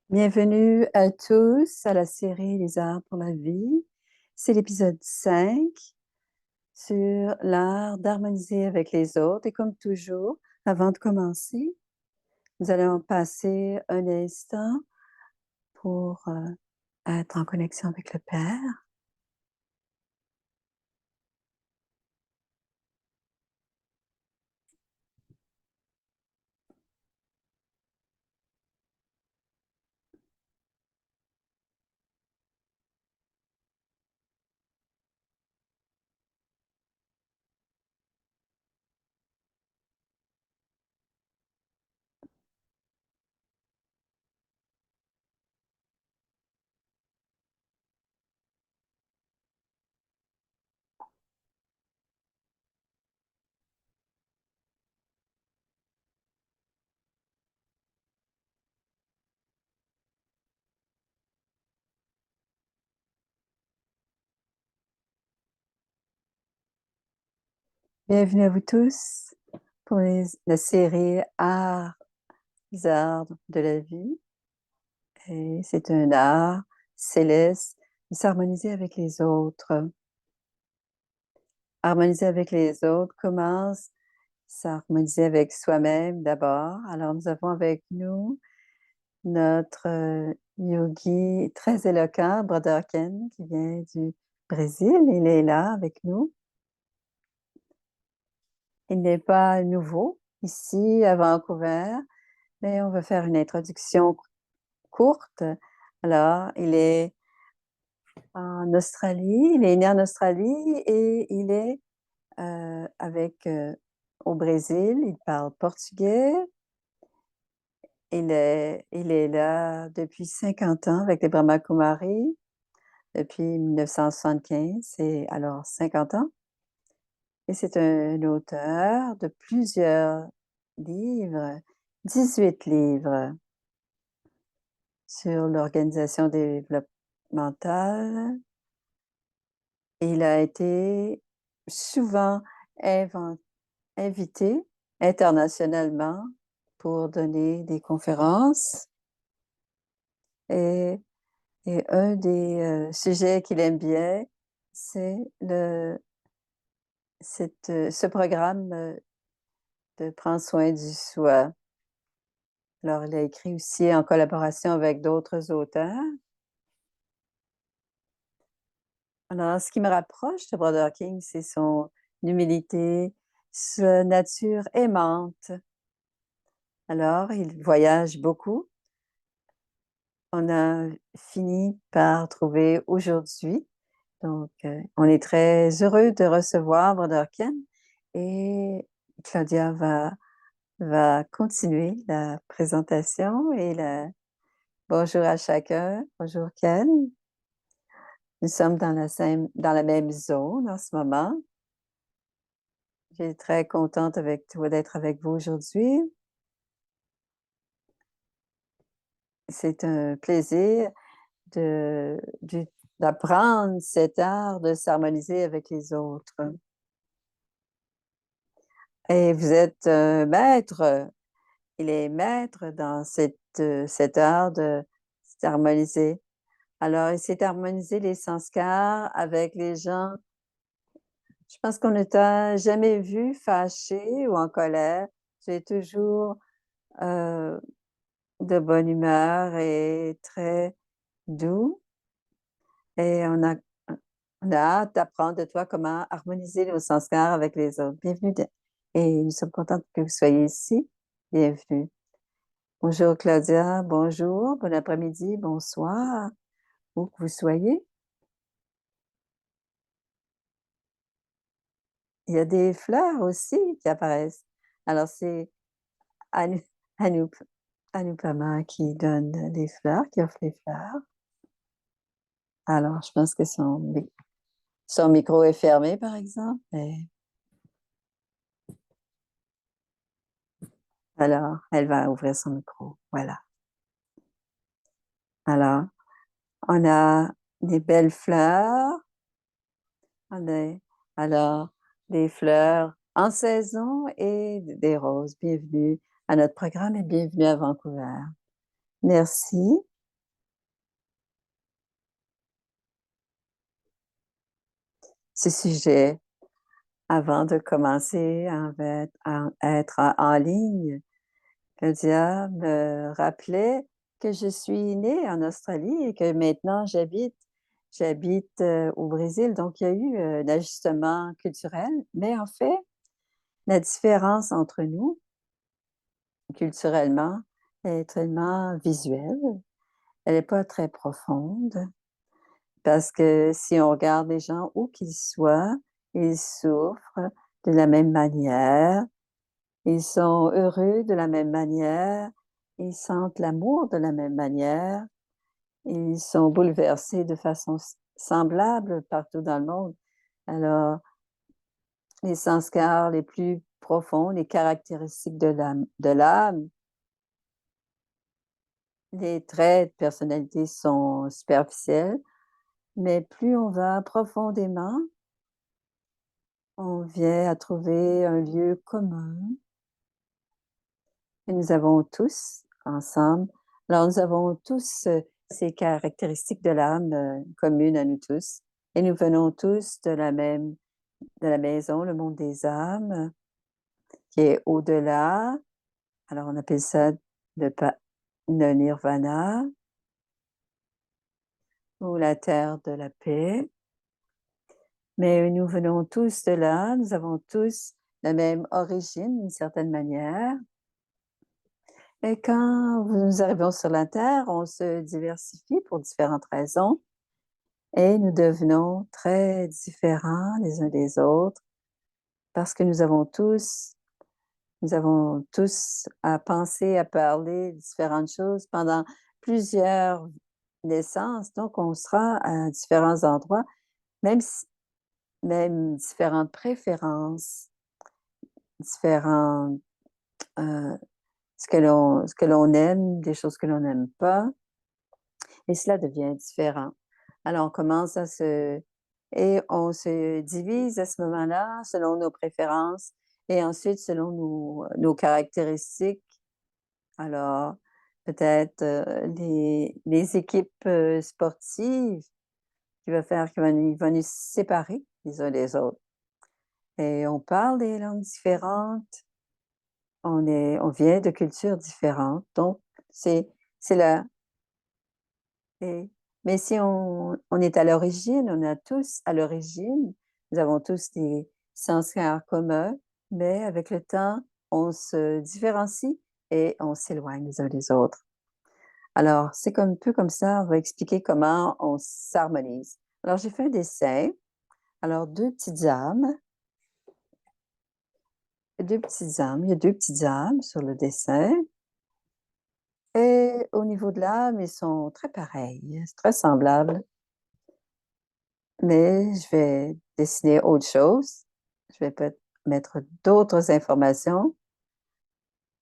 Bienvenue à tous à la série Les arts pour la vie. C'est l'épisode 5 sur l'art d'harmoniser avec les autres. Et comme toujours, avant de commencer, nous allons passer un instant pour être en connexion avec le Père. Bienvenue à vous tous pour la série Arts, les arts de la vie. Et c'est un art céleste de s'harmoniser avec les autres. Harmoniser avec les autres commence s'harmoniser avec soi-même d'abord. Alors, nous avons avec nous notre yogi très éloquent, Brother Ken, qui vient du Brésil. Il est là avec nous. Il n'est pas nouveau ici à Vancouver, mais on va faire une introduction courte. Alors, il est en Australie, il est né en Australie et il est au Brésil. Il parle portugais. Il est là depuis 50 ans avec les Brahma Kumaris, depuis 1975, c'est alors 50 ans. Et c'est un auteur de plusieurs livres, 18 livres sur l'organisation développementale. Il a été souvent invité internationalement pour donner des conférences. Et un des sujets qu'il aime bien, c'est ce programme de prendre soin du soi. Alors, il a écrit aussi en collaboration avec d'autres auteurs. Alors, ce qui me rapproche de Brother King, c'est son humilité, sa nature aimante. Alors, il voyage beaucoup. On a fini par trouver aujourd'hui. Donc, on est très heureux de recevoir Brother Ken et Claudia va continuer la présentation bonjour à chacun. Bonjour Ken. Nous sommes dans la même zone en ce moment. Je suis très contente avec toi d'être avec vous aujourd'hui. C'est un plaisir d'apprendre cet art de s'harmoniser avec les autres. Et vous êtes maître. Il est maître dans cet art de s'harmoniser. Alors, il s'est harmonisé les sanskars avec les gens. Je pense qu'on ne t'a jamais vu fâché ou en colère. Tu es toujours euh, de bonne humeur et très doux. Et on a hâte d'apprendre de toi comment harmoniser nos sanskars avec les autres. Bienvenue. Et nous sommes contents que vous soyez ici. Bienvenue. Bonjour Claudia, bonjour, bon après-midi, bonsoir, où que vous soyez. Il y a des fleurs aussi qui apparaissent. Alors, c'est Anu, Anup, Anupama qui donne les fleurs, qui offre les fleurs. Alors, je pense que son micro est fermé, par exemple. Alors, elle va ouvrir son micro. Voilà. Alors, on a des belles fleurs. On a, alors, des fleurs en saison et des roses. Bienvenue à notre programme et bienvenue à Vancouver. Merci. ce sujet avant de commencer à être en ligne. Claudia me rappelait que je suis née en Australie et que maintenant j'habite, au Brésil. Donc il y a eu, un ajustement culturel, mais en fait, la différence entre nous, culturellement, est tellement visuelle. Elle n'est pas très profonde parce que si on regarde les gens où qu'ils soient, ils souffrent de la même manière, ils sont heureux de la même manière, ils sentent l'amour de la même manière, ils sont bouleversés de façon semblable partout dans le monde. Alors, les sanskars les plus profonds, les caractéristiques de l'âme, les traits de personnalité sont superficiels, mais plus on va profondément, on vient à trouver un lieu commun que nous avons tous ensemble. Alors, nous avons tous ces caractéristiques de l'âme communes à nous tous. Et nous venons tous de la maison, le monde des âmes, qui est au-delà. Alors, on appelle ça le, le nirvana ou la terre de la paix. Mais nous venons tous de là, nous avons tous la même origine d'une certaine manière. Et quand nous arrivons sur la Terre, on se diversifie pour différentes raisons et nous devenons très différents les uns des autres parce que nous avons tous à penser, à parler de différentes choses pendant plusieurs naissances. Donc, on sera à différents endroits, même, même différentes préférences, différents, euh, ce que l'on aime, des choses que l'on n'aime pas. Et cela devient différent. Alors, on commence et on se divise à ce moment-là selon nos préférences et ensuite selon nos caractéristiques. Alors, peut-être les équipes sportives qui va faire qu'ils vont nous séparer les uns des autres. Et on parle des langues différentes, on vient de cultures différentes. Donc, c'est la, Et mais si on est à l'origine, on a tous à l'origine, nous avons tous des sanskars communs, mais avec le temps, on se différencie et on s'éloigne les uns des autres. Alors, c'est comme un peu comme ça, on va expliquer comment on s'harmonise. Alors, j'ai fait un dessin. Alors, il y a deux petites âmes sur le dessin. Et au niveau de l'âme, ils sont très pareils, c'est très semblable. Mais je vais dessiner autre chose. Je vais peut-être mettre d'autres informations,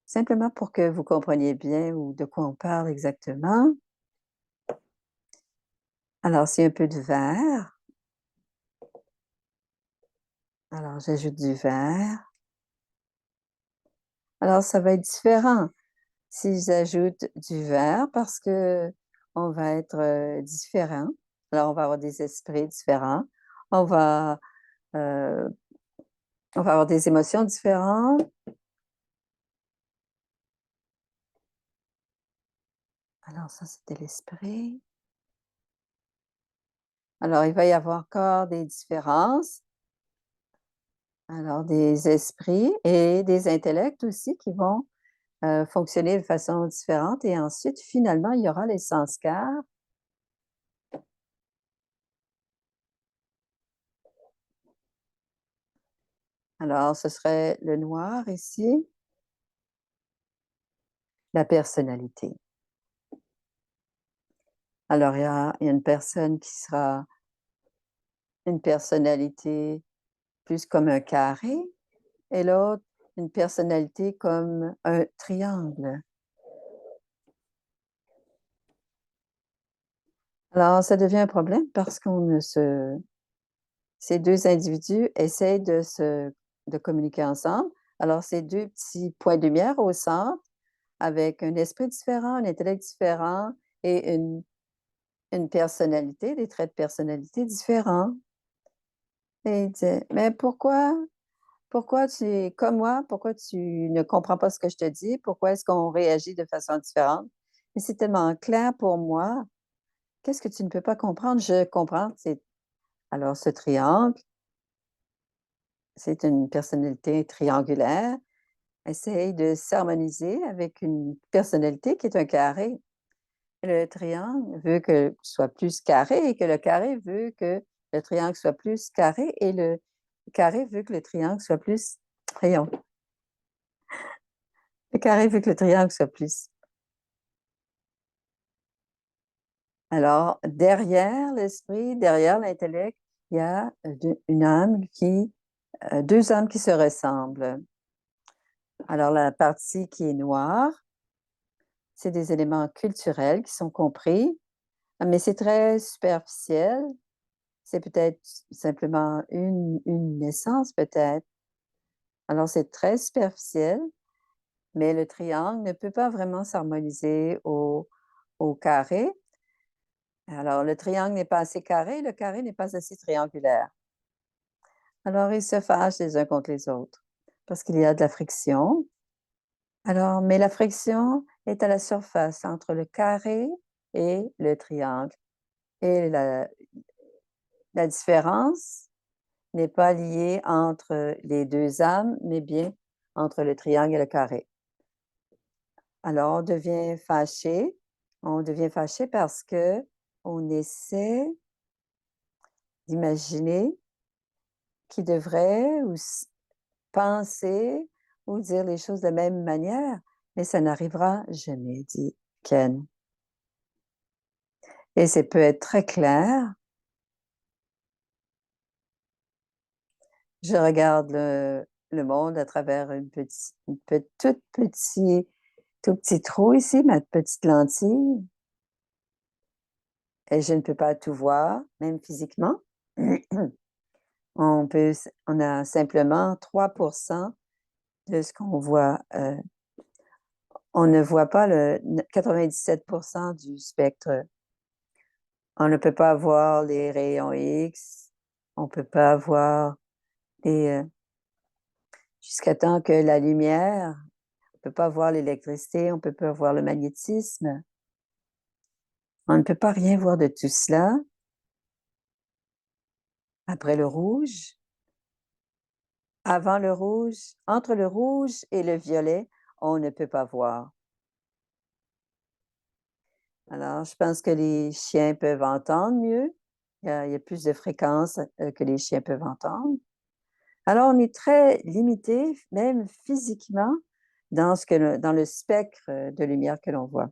simplement pour que vous compreniez bien ou de quoi on parle exactement. Alors, c'est un peu de vert. Alors, j'ajoute du vert. Alors, ça va être différent si j'ajoute du vert parce que on va être différent. Alors, on va avoir des esprits différents. On va, euh, on va avoir des émotions différentes. Alors, ça, c'était l'esprit. Alors, il va y avoir encore des différences. Alors, des esprits et des intellects aussi qui vont fonctionner de façon différente. Et ensuite, finalement, il y aura les sanskars. Alors, ce serait le noir ici, la personnalité. Alors, il y a une personne qui sera une personnalité plus comme un carré et l'autre, une personnalité comme un triangle. Alors, ça devient un problème parce qu'on ne se ces deux individus essayent de communiquer ensemble. Alors, c'est deux petits points de lumière au centre avec un esprit différent, un intellect différent et une personnalité, des traits de personnalité différents. Et il disait: «Mais pourquoi tu comme moi, pourquoi tu ne comprends pas ce que je te dis? Pourquoi est-ce qu'on réagit de façon différente? Mais c'est tellement clair pour moi. Qu'est-ce que tu ne peux pas comprendre? Je comprends». C'est alors ce triangle, c'est une personnalité triangulaire, essaye de s'harmoniser avec une personnalité qui est un carré. Le triangle veut que soit plus carré et que le carré veut que le triangle soit plus carré et le carré veut que le triangle soit plus voyons, le carré veut que le triangle soit plus alors derrière l'esprit, derrière l'intellect, il y a, une âme qui, 2 âmes qui se ressemblent. Alors la partie qui est noire, c'est des éléments culturels qui sont compris, mais c'est très superficiel. C'est peut-être simplement une naissance peut-être. Alors c'est très superficiel, mais le triangle ne peut pas vraiment s'harmoniser au carré. Alors le triangle n'est pas assez carré, le carré n'est pas assez triangulaire. Alors ils se fâchent les uns contre les autres parce qu'il y a de la friction. Alors mais la friction est à la surface entre le carré et le triangle et la différence n'est pas liée entre les 2 âmes, mais bien entre le triangle et le carré. Alors on devient fâché parce qu'on essaie d'imaginer qui devrait ou penser ou dire les choses de la même manière, mais ça n'arrivera jamais, dit Ken. Et ça peut être très clair. Je regarde le monde à travers tout petit trou ici, ma petite lentille, et je ne peux pas tout voir, même physiquement. On a simplement 3% de ce qu'on voit. On ne voit pas le 97% du spectre. On ne peut pas voir les rayons X, on peut pas voir les, jusqu'à temps que la lumière, on peut pas voir l'électricité, on peut pas voir le magnétisme. On ne peut pas rien voir de tout cela. Après le rouge, avant le rouge, entre le rouge et le violet, on ne peut pas voir. Alors, je pense que les chiens peuvent entendre mieux. Il y a plus de fréquences, que les chiens peuvent entendre. Alors, on est très limité, même physiquement, dans le spectre, de lumière que l'on voit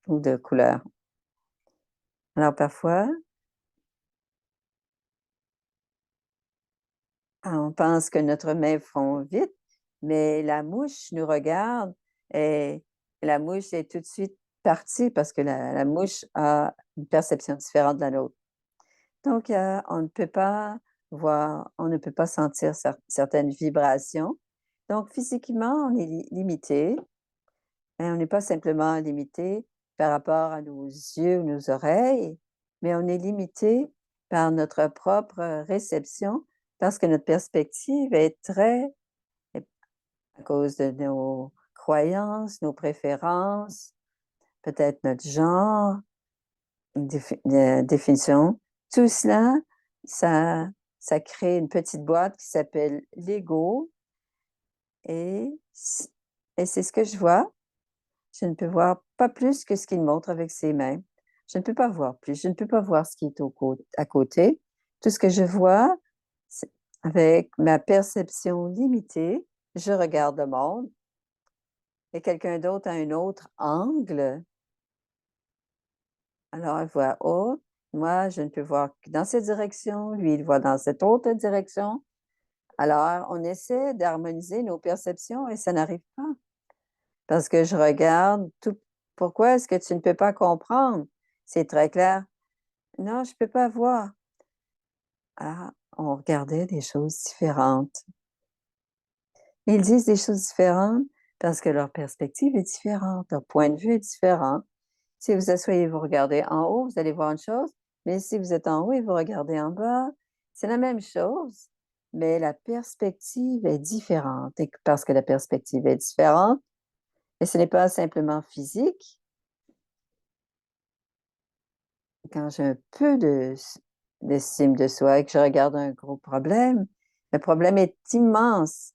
ou de couleur. Alors parfois, on pense que notre main fond vite, mais la mouche nous regarde et la mouche est tout de suite partie parce que la mouche a une perception différente de la nôtre. Donc, on ne peut pas voir, on ne peut pas sentir certaines vibrations. Donc, physiquement, on est limité, mais on n'est pas simplement limité par rapport à nos yeux ou nos oreilles, mais on est limité par notre propre réception parce que notre perspective est très, à cause de nos croyances, nos préférences, peut-être notre genre, définition. Tout cela, ça ça crée une petite boîte qui s'appelle l'ego et c et c'est ce que je vois. Je ne peux voir pas plus que ce qu'il montre avec ses mains. Je ne peux pas voir plus, je ne peux pas voir ce qui est à côté. Tout ce que je vois, c'est avec ma perception limitée, je regarde le monde et quelqu'un d'autre a un autre angle. Alors, elle voit: «Oh, moi, je ne peux voir que dans cette direction, lui, il voit dans cette autre direction». Alors, on essaie d'harmoniser nos perceptions et ça n'arrive pas parce que je regarde tout «Pourquoi est-ce que tu ne peux pas comprendre? C'est très clair». «Non, je ne peux pas voir». Ah, on regardait des choses différentes. Ils disent des choses différentes parce que leur perspective est différente, leur point de vue est différent. Si vous asseyez, vous regardez en haut, vous allez voir une chose, mais si vous êtes en haut et vous regardez en bas, C'est la même chose, mais la perspective est différente et parce que la perspective est différente et ce n'est pas simplement physique. Quand j'ai un peu d'estime de soi et que je regarde un gros problème, le problème est immense.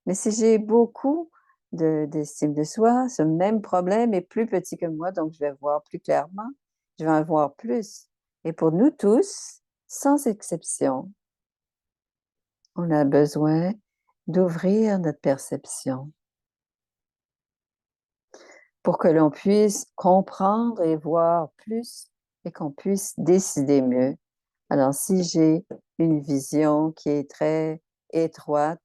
Mais si j'ai beaucoup d'estime de soi, ce même problème est plus petit que moi, donc je vais voir plus clairement, je vais en voir plus. Et pour nous tous, sans exception, on a besoin d'ouvrir notre perception pour que l'on puisse comprendre et voir plus et qu'on puisse décider mieux. Alors, si j'ai une vision qui est très étroite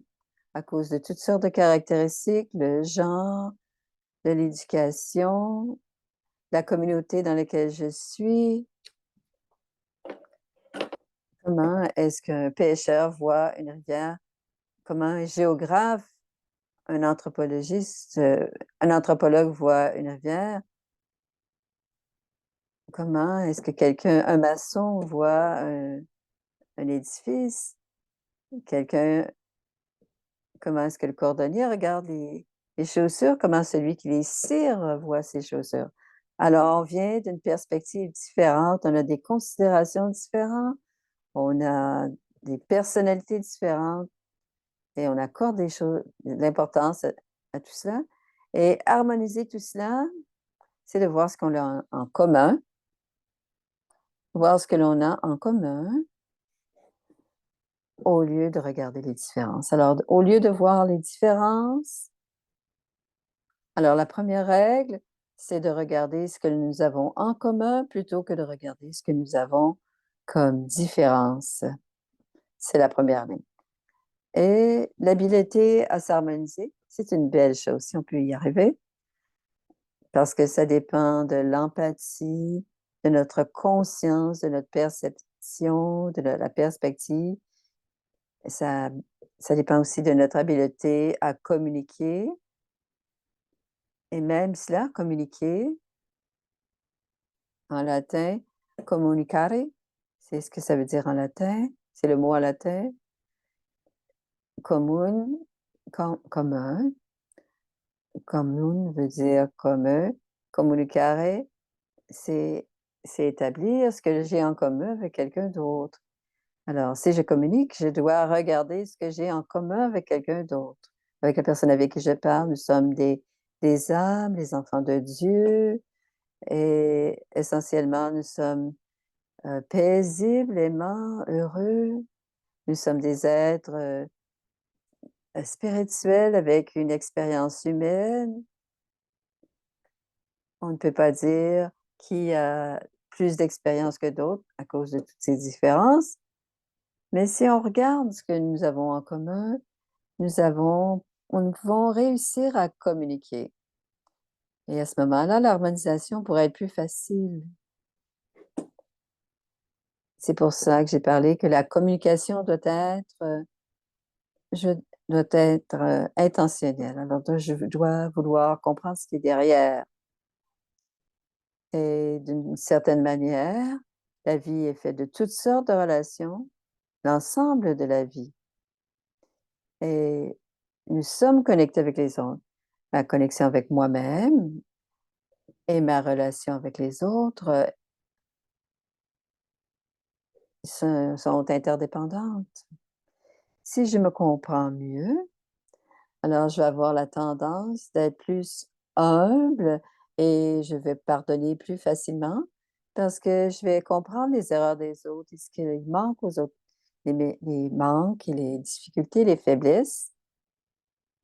à cause de toutes sortes de caractéristiques, le genre, de l'éducation, la communauté dans laquelle je suis, comment est-ce qu'un pêcheur voit une rivière? Comment un géographe, un anthropologiste, un anthropologue voit une rivière? Comment est-ce que un maçon voit un édifice? Quelqu'un Comment est-ce que le cordonnier regarde les chaussures? Comment celui qui les cire voit ses chaussures? Alors, on vient d'une perspective différente, on a des considérations différentes, on a des personnalités différentes et on accorde de l'importance à tout cela. Et harmoniser tout cela, c'est de voir ce qu'on a en commun, voir ce que l'on a en commun au lieu de regarder les différences. Alors, au lieu de voir les différences, alors, la première règle, c'est de regarder ce que nous avons en commun plutôt que de regarder ce que nous avons comme différence. C'est la première ligne. Et l'habileté à s'harmoniser, c'est une belle chose si on peut y arriver, parce que ça dépend de l'empathie, de notre conscience, de notre perception, de la perspective. Ça, ça dépend aussi de notre habileté à communiquer. Et même cela, communiquer, en latin, communicare, c'est ce que ça veut dire en latin, c'est le mot en latin. Commun, commun, commun veut dire commun. Communicare, c'est c'est établir ce que j'ai en commun avec quelqu'un d'autre. Alors, si je communique, je dois regarder ce que j'ai en commun avec quelqu'un d'autre. Avec la personne avec qui je parle, nous sommes des âmes, les enfants de Dieu, et essentiellement, nous sommes paisibles, aimants, heureux. Nous sommes des êtres, spirituels avec une expérience humaine. On ne peut pas dire qui a plus d'expérience que d'autres à cause de toutes ces différences. Mais si on regarde ce que nous avons en commun, nous pouvons réussir à communiquer et à ce moment-là, l'harmonisation pourrait être plus facile. C'est pour ça que j'ai parlé que la communication je doit être, intentionnelle. Alors je dois vouloir comprendre ce qui est derrière et d'une certaine manière, la vie est faite de toutes sortes de relations, l'ensemble de la vie et nous sommes connectés avec les autres. Ma connexion avec moi-même et ma relation avec les autres, sont interdépendantes. Si je me comprends mieux, alors, je vais avoir la tendance d'être plus humble et je vais pardonner plus facilement parce que je vais comprendre les erreurs des autres et ce qu'il manque aux autres, les manques et les difficultés, les faiblesses.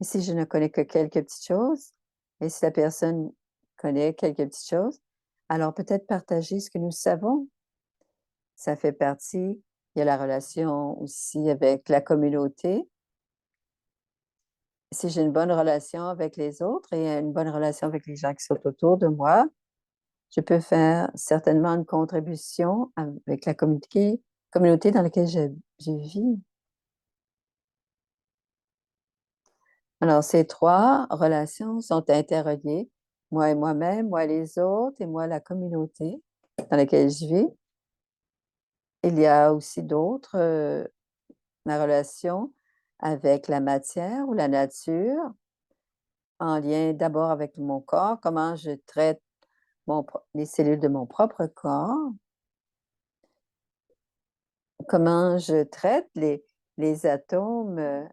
Et si je ne connais que quelques petites choses et si la personne connaît quelques petites choses, alors peut-être partager ce que nous savons. Ça fait partie. Il y a la relation aussi avec la communauté. Si j'ai une bonne relation avec les autres et une bonne relation avec les gens qui sont autour de moi, je peux faire certainement une contribution avec la communauté dans laquelle je vis. Alors, ces 3 relations sont interreliées, moi et moi-même, moi et les autres et moi la communauté dans laquelle je vis. Il y a aussi d'autres, ma relation avec la matière ou la nature, en lien d'abord avec mon corps, comment je traite les cellules de mon propre corps, comment je traite les atomes,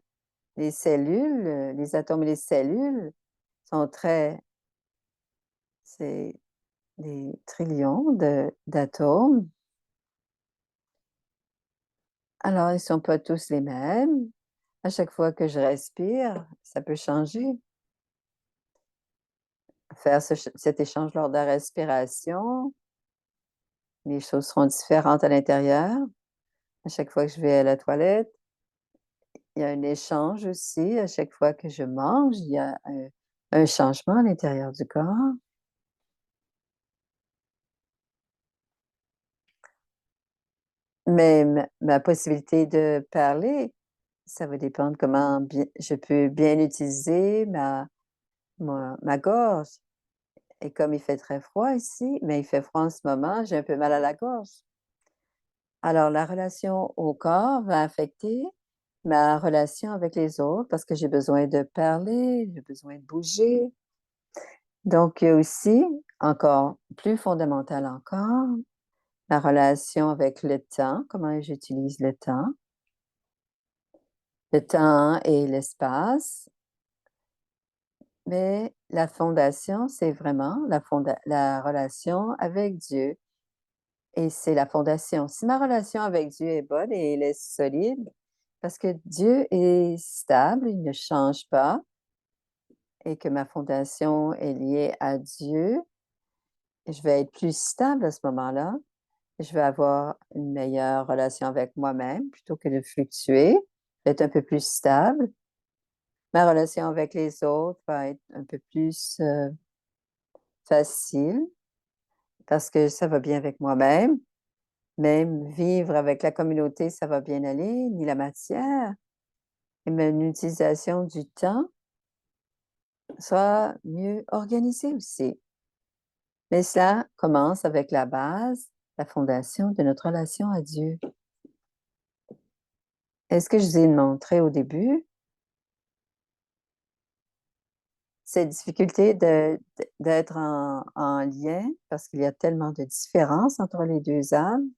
les cellules, les atomes et les cellules sont c'est des trillions d'atomes. Alors, ils ne sont pas tous les mêmes. À chaque fois que je respire, ça peut changer. Faire cet échange lors de la respiration, les choses seront différentes à l'intérieur. À chaque fois que je vais à la toilette, il y a un échange aussi. À chaque fois que je mange, il y a un changement à l'intérieur du corps. Mais ma possibilité de parler, ça va dépendre comment bien je peux bien utiliser ma gorge. Et comme il fait très froid ici, mais il fait froid en ce moment, j'ai un peu mal à la gorge. Alors la relation au corps va affecter ma relation avec les autres parce que j'ai besoin de parler, j'ai besoin de bouger. Donc il y a aussi, encore plus fondamental encore, ma relation avec le temps, comment j'utilise le temps et l'espace. Mais la fondation, c'est vraiment la relation avec Dieu. Et c'est la fondation. Si ma relation avec Dieu est bonne et elle est solide, parce que Dieu est stable, il ne change pas, et que ma fondation est liée à Dieu, je vais être plus stable à ce moment-là. Je vais avoir une meilleure relation avec moi-même plutôt que de fluctuer, être un peu plus stable. Ma relation avec les autres va être un peu plus facile parce que ça va bien avec moi-même. Même vivre avec la communauté, ça va bien aller, ni la matière. Et même l'utilisation du temps sera mieux organisée aussi. Mais cela commence avec la base, la fondation de notre relation à Dieu. Est-ce que je vous ai montré au début cette difficulté d'être en lien parce qu'il y a tellement de différences entre les deux âmes?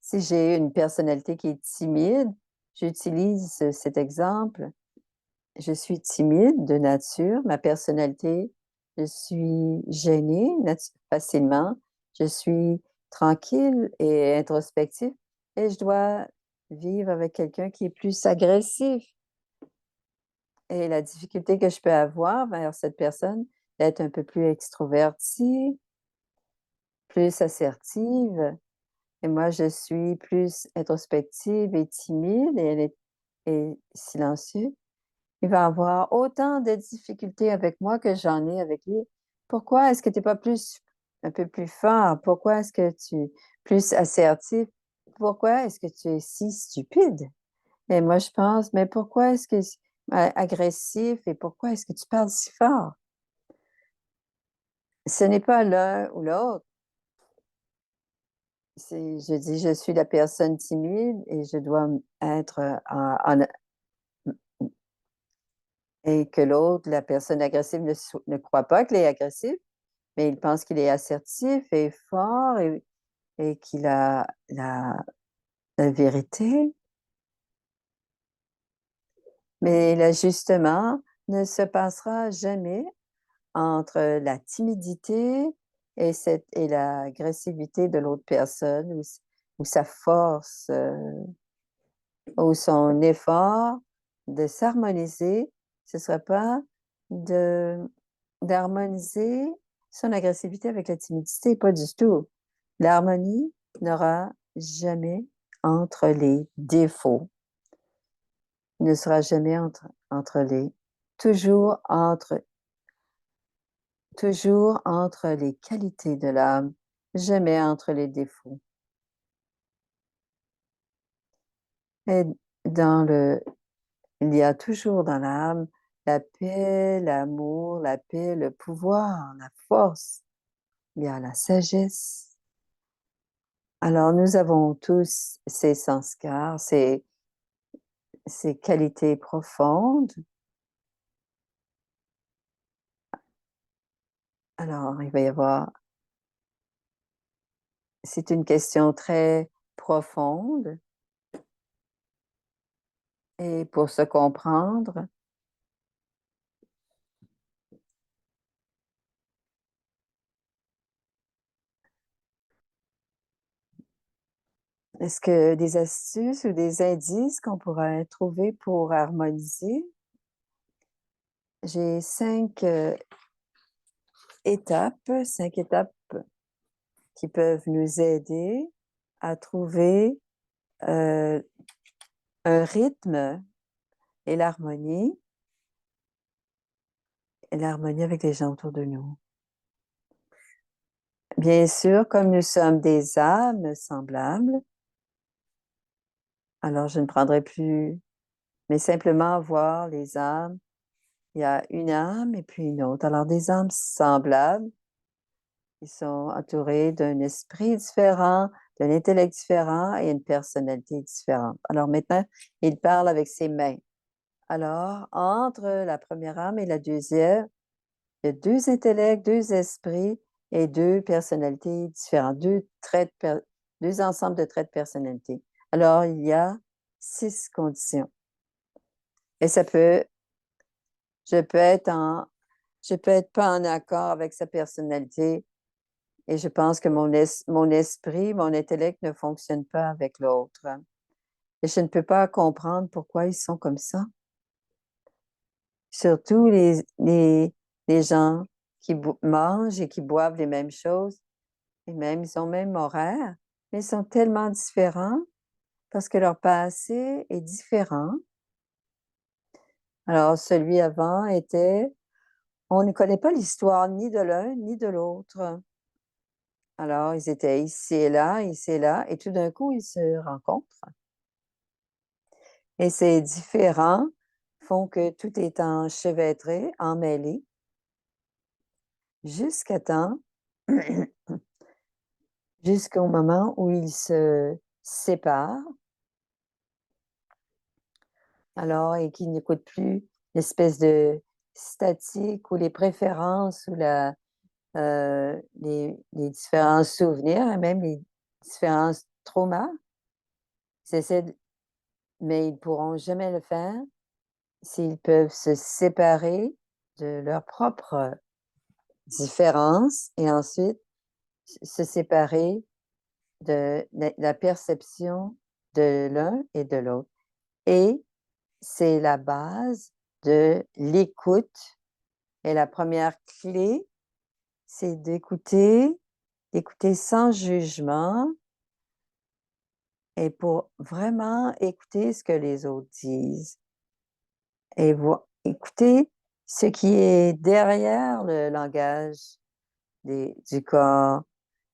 Si j'ai une personnalité qui est timide, j'utilise cet exemple. Je suis timide de nature, ma personnalité, je suis gênée facilement, je suis tranquille et introspectif et je dois vivre avec quelqu'un qui est plus agressif et la difficulté que je peux avoir vers cette personne, d'être un peu plus extrovertie, plus assertive et moi je suis plus introspective et timide et elle est silencieuse. Il va avoir autant de difficultés avec moi que j'en ai avec lui. Pourquoi est-ce que tu es pas un peu plus fort? Pourquoi est-ce que tu es plus assertif? Pourquoi est-ce que tu es si stupide? Et moi, je pense, mais pourquoi est-ce que agressif et pourquoi est-ce que tu parles si fort? Ce n'est pas l'un ou l'autre. Je dis, je suis la personne timide et je dois être et que l'autre, la personne agressive, ne croit pas qu'elle est agressive. Mais il pense qu'il est assertif et fort et qu'il a la vérité. Mais l'ajustement ne se passera jamais entre la timidité et l'agressivité de l'autre personne ou sa force, ou son effort de s'harmoniser. Ce ne sera pas de d'harmoniser son agressivité avec la timidité, pas du tout. L'harmonie n'aura jamais entre les défauts, ne sera jamais entre les toujours entre toujours entre les qualités de l'âme, jamais entre les défauts. Et dans le il y a toujours dans l'âme la paix, l'amour, la paix, le pouvoir, la force, il y a la sagesse. Alors, nous avons tous ces sanskars, ces qualités profondes. Alors, il va y avoir, c'est une question très profonde et pour se comprendre, est-ce que des astuces ou des indices qu'on pourrait trouver pour harmoniser? J'ai 5 étapes qui peuvent nous aider à trouver euh, un rythme et l'harmonie avec les gens autour de nous. Bien sûr, comme nous sommes des âmes semblables, alors je ne prendrai plus, mais simplement voir les âmes. Il y a une âme et puis une autre. Alors, des âmes semblables, ils sont entourés d'un esprit différent, d'un intellect différent et une personnalité différente. Alors maintenant, il parle avec ses mains. Alors, entre la première âme et la deuxième, il y a 2 intellects, 2 esprits et 2 personnalités différentes, 2 ensembles de traits de personnalité. Alors, il y a 6 conditions et je peux être je peux être pas en accord avec sa personnalité et je pense que mon esprit, mon intellect ne fonctionne pas avec l'autre et je ne peux pas comprendre pourquoi ils sont comme ça. Surtout les gens qui mangent et qui boivent les mêmes choses. Et même, ils ont le même horaire, mais ils sont tellement différents parce que leur passé est différent. Alors, celui avant était, on ne connaît pas l'histoire ni de l'un ni de l'autre. Alors, ils étaient ici et là, et tout d'un coup, ils se rencontrent. Et ces différents font que tout est enchevêtré, emmêlé, jusqu'à temps, jusqu'au moment où ils se séparent. Alors, et qui n'écoute plus l'espèce de statique ou les préférences ou les différents souvenirs et même les différents traumas. Ils essaient mais ils ne pourront jamais le faire s'ils peuvent se séparer de leurs propres différences et ensuite se séparer de la perception de l'un et de l'autre. Et c'est la base de l'écoute. Et la première clé, c'est d'écouter sans jugement et pour vraiment écouter ce que les autres disent et écouter ce qui est derrière le langage du corps.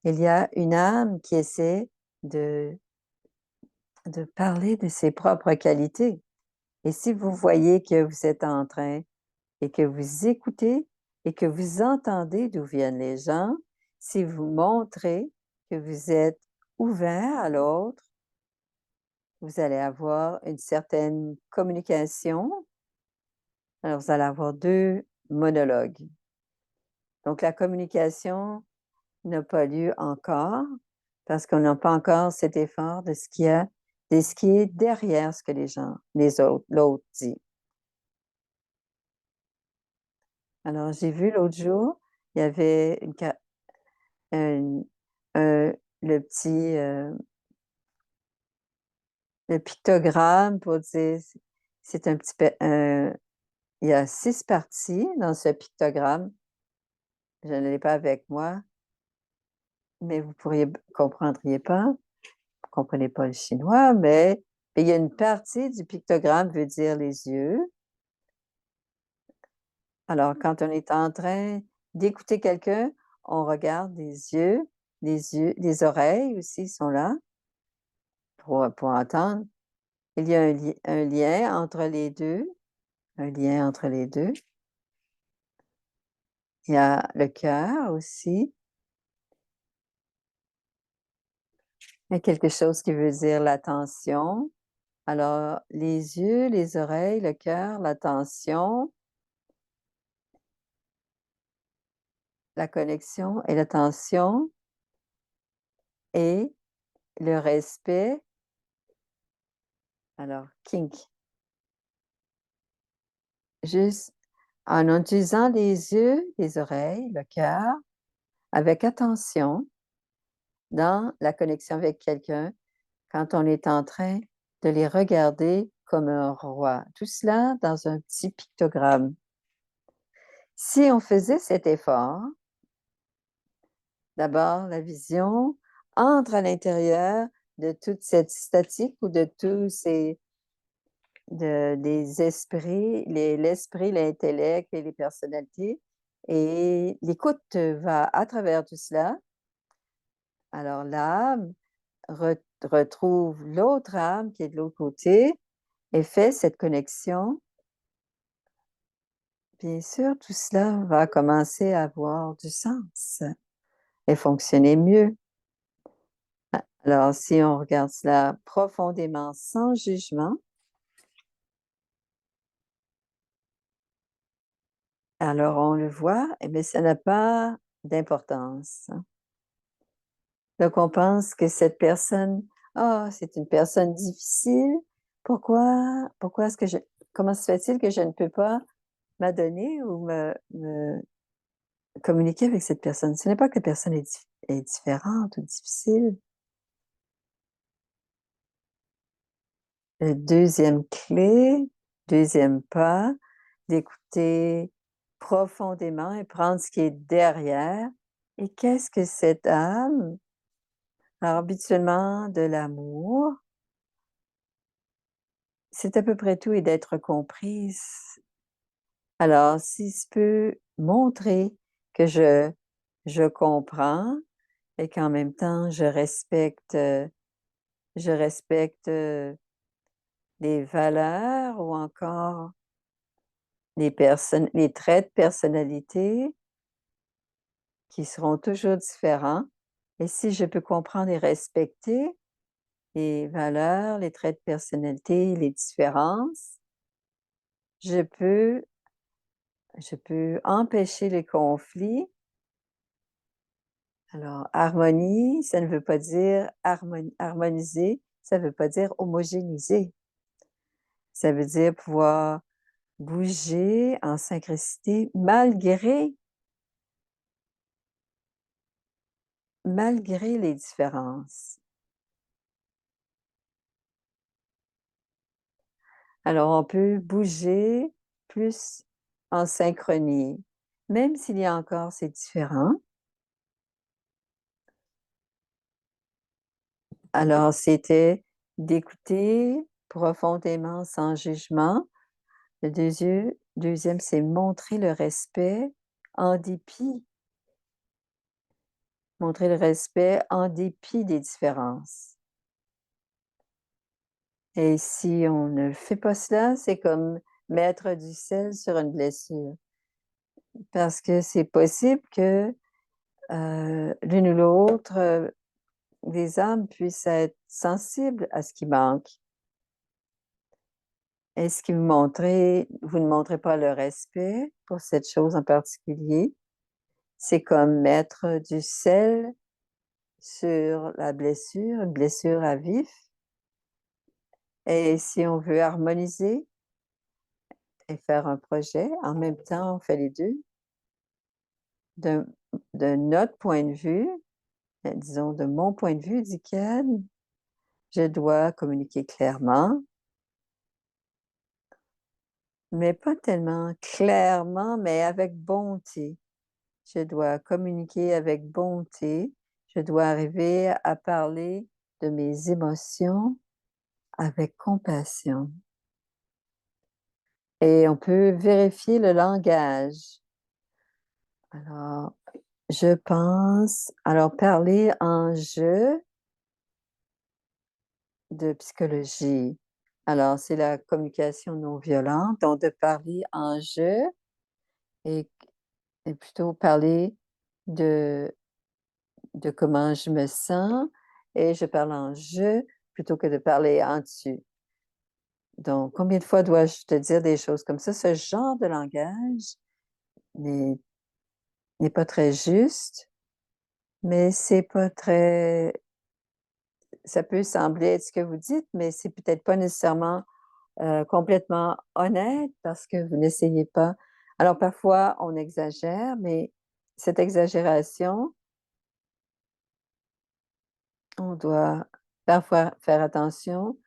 Il y a une âme qui essaie de, de parler de ses propres qualités. Et si vous voyez que vous êtes en train et que vous écoutez et que vous entendez d'où viennent les gens, si vous montrez que vous êtes ouvert à l'autre, vous allez avoir une certaine communication. Alors, vous allez avoir 2 monologues. Donc, la communication n'a pas lieu encore parce qu'on n'a pas encore cet effort de ce qui est derrière ce que l'autre dit. Alors, j'ai vu l'autre jour, il y avait un un le petit, le pictogramme pour dire c'est un petit peu il y a 6 parties dans ce pictogramme. Je ne l'ai pas avec moi, mais vous comprendriez pas, vous comprenez pas le chinois, mais il y a une partie du pictogramme veut dire les yeux. Alors, quand on est en train d'écouter quelqu'un, on regarde les oreilles aussi sont là pour entendre. Il y a un lien entre les 2, un lien entre les 2. Il y a le cœur aussi. Il y a quelque chose qui veut dire l'attention. Alors, les yeux, les oreilles, le cœur, l'attention, la connexion et l'attention et le respect. Alors, kink. Juste en utilisant les yeux, les oreilles, le cœur, avec attention dans la connexion avec quelqu'un, quand on est en train de les regarder comme un roi. Tout cela dans un petit pictogramme. Si on faisait cet effort, d'abord la vision entre à l'intérieur de toute cette statique ou de tous ces des esprits, l'esprit, l'intellect et les personnalités et l'écoute va à travers tout cela. Alors l'âme retrouve l'autre âme qui est de l'autre côté et fait cette connexion. Bien sûr, tout cela va commencer à avoir du sens et fonctionner mieux. Alors, si on regarde cela profondément sans jugement, alors on le voit, eh bien, ça n'a pas d'importance. Donc, on pense que cette personne, ah, c'est une personne difficile. Pourquoi est-ce que comment se fait-il que je ne peux pas m'adonner ou me communiquer avec cette personne? Ce n'est pas que la personne est différente ou difficile. Le deuxième clé, deuxième pas, d'écouter profondément et prendre ce qui est derrière. Et qu'est-ce que cette âme? Alors, habituellement, de l'amour, c'est à peu près tout et d'être comprise. Alors, si je peux montrer que je comprends et qu'en même temps je respecte les valeurs ou encore les traits de personnalité qui seront toujours différents. Et si je peux comprendre et respecter les valeurs, les traits de personnalité, les différences, je peux je peux empêcher les conflits. Alors, harmonie, ça ne veut pas dire harmoniser, ça ne veut pas dire homogénéiser. Ça veut dire pouvoir bouger en synchronicité malgré les différences. Alors, on peut bouger plus en synchronie, même s'il y a encore ces différends. Alors, c'était d'écouter profondément sans jugement. Le deuxième, c'est montrer le respect en dépit montrer le respect en dépit des différences. Et si on ne fait pas cela, c'est comme mettre du sel sur une blessure. Parce que c'est possible que, l'une ou l'autre, des âmes puissent être sensibles à ce qui manque. Est-ce que vous ne montrez pas le respect pour cette chose en particulier? C'est comme mettre du sel sur la blessure, une blessure à vif. Et si on veut harmoniser et faire un projet, en même temps, on fait les 2. De de notre point de vue, disons de mon point de vue, dit Ken, je dois communiquer clairement, mais pas tellement clairement, mais avec bonté. Je dois communiquer avec bonté. Je dois arriver à parler de mes émotions avec compassion et on peut vérifier le langage. Alors, je pense alors parler en «je» de psychologie. Alors, c'est la communication non violente, donc de parler en «je» et et plutôt parler de de comment je me sens et je parle en «je» plutôt que de parler en «tu». Donc combien de fois dois-je te dire des choses comme ça? Ce genre de langage n'est n'est pas très juste, mais c'est pas très ça peut sembler être ce que vous dites, mais c'est peut-être pas nécessairement, complètement honnête parce que vous n'essayez pas alors parfois on exagère, mais cette exagération, on doit parfois faire attention.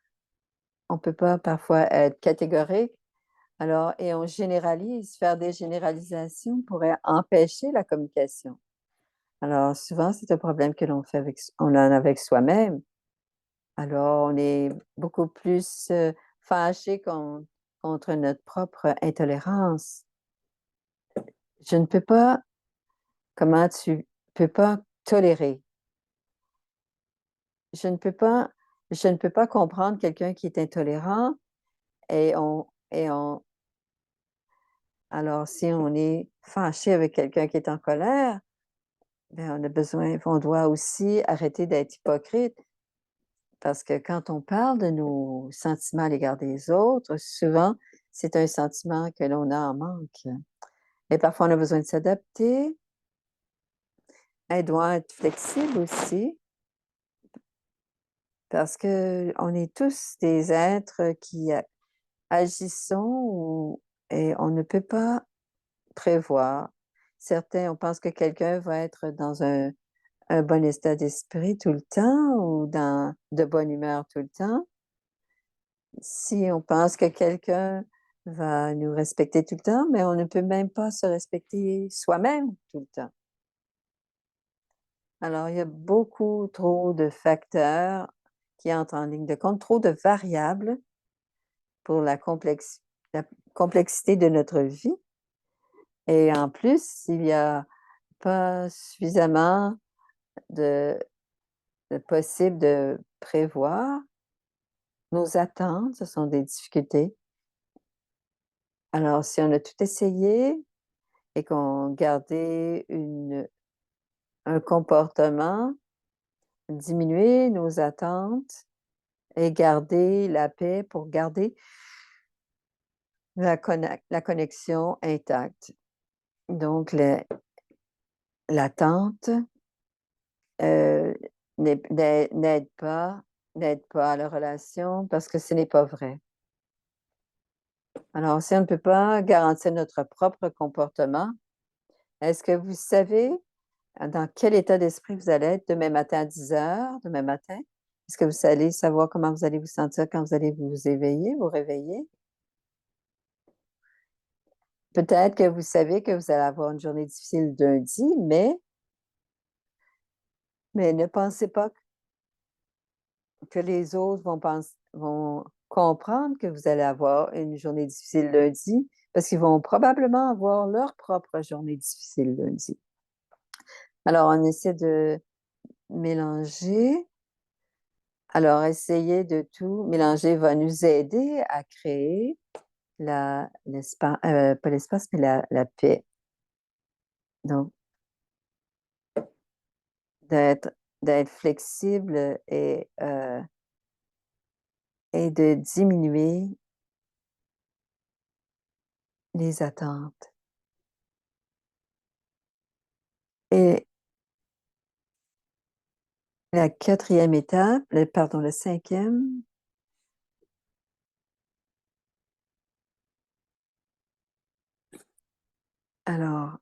On peut pas parfois être catégorique, alors et on généralise. Faire des généralisations pourrait empêcher la communication. Alors souvent, c'est un problème que l'on fait avec on a avec soi-même. Alors on est beaucoup plus, fâché contre notre propre intolérance. Je ne peux pas comment tu peux pas tolérer? Je ne peux pas je ne peux pas comprendre quelqu'un qui est intolérant et on alors si on est fâché avec quelqu'un qui est en colère, ben, on doit aussi arrêter d'être hypocrite parce que quand on parle de nos sentiments à l'égard des autres, souvent, c'est un sentiment que l'on a en manque et parfois on a besoin de s'adapter. Elle doit être flexible aussi parce qu'on est tous des êtres qui agissons et on ne peut pas prévoir. Certains, on pense que quelqu'un va être dans un bon état d'esprit tout le temps ou dans de bonne humeur tout le temps. Si on pense que quelqu'un va nous respecter tout le temps, mais on ne peut même pas se respecter soi-même tout le temps. Alors, il y a beaucoup trop de facteurs qui entrent en ligne de compte, trop de variables pour la complexité de notre vie et en plus, il y a pas suffisamment de possible de prévoir. Nos attentes, ce sont des difficultés. Alors si on a tout essayé et qu'on gardait un comportement, diminuer nos attentes et garder la paix pour garder la connexion intacte. Donc l'attente, heu, n'aide pas à la relation parce que ce n'est pas vrai. Alors si on ne peut pas garantir notre propre comportement, est-ce que vous savez, dans quel état d'esprit vous allez être demain matin à 10 heures, demain matin? Est-ce que vous allez savoir comment vous allez vous sentir quand vous allez vous éveiller, vous réveiller? Peut-être que vous savez que vous allez avoir une journée difficile lundi, mais ne pensez pas que les autres vont comprendre que vous allez avoir une journée difficile lundi, parce qu'ils vont probablement avoir leur propre journée difficile lundi. Alors on essaie de mélanger. Alors essayer de tout mélanger va nous aider à créer pas l'espace, mais la paix. Donc d'être d'être flexible et de diminuer les attentes. Et la quatrième étape, pardon, le cinquième. Alors,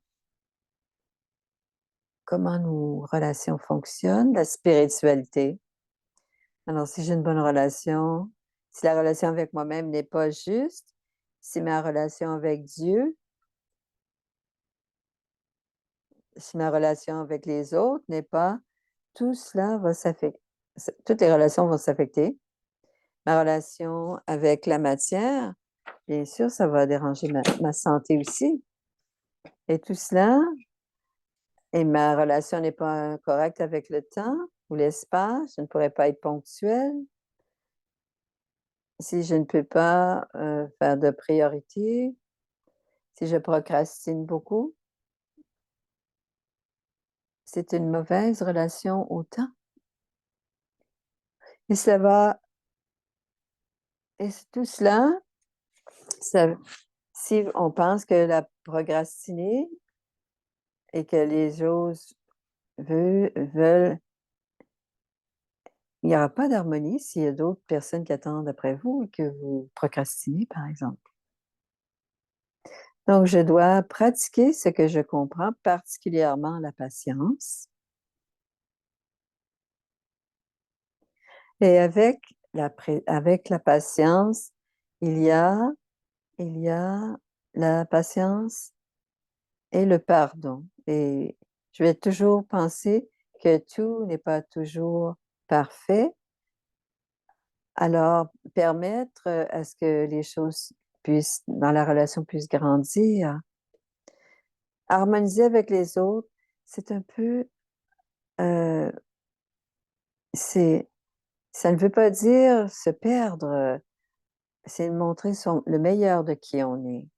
comment nos relations fonctionnent? La spiritualité. Alors si j'ai une bonne relation, si la relation avec moi-même n'est pas juste, si ma relation avec Dieu, si ma relation avec les autres n'est pas tout cela va s'affecter. Toutes les relations vont s'affecter. Ma relation avec la matière, bien sûr, ça va déranger ma santé aussi et tout cela et ma relation n'est pas correcte avec le temps ou l'espace, je ne pourrais pas être ponctuelle. Si je ne peux pas, faire de priorité, si je procrastine beaucoup, c'est une mauvaise relation au temps. Et ça va et tout cela, ça si on pense que la procrastiner et que les choses veulent il n'y aura pas d'harmonie s'il y a d'autres personnes qui attendent après vous et que vous procrastinez, par exemple. Donc je dois pratiquer ce que je comprends, particulièrement la patience et avec la patience, il y a il y a la patience et le pardon et je vais toujours penser que tout n'est pas toujours parfait, alors permettre, à ce que les choses puissent dans la relation puissent grandir. Harmoniser avec les autres, c'est un peu, heu, c'est ça ne veut pas dire se perdre, c'est montrer le meilleur de qui on est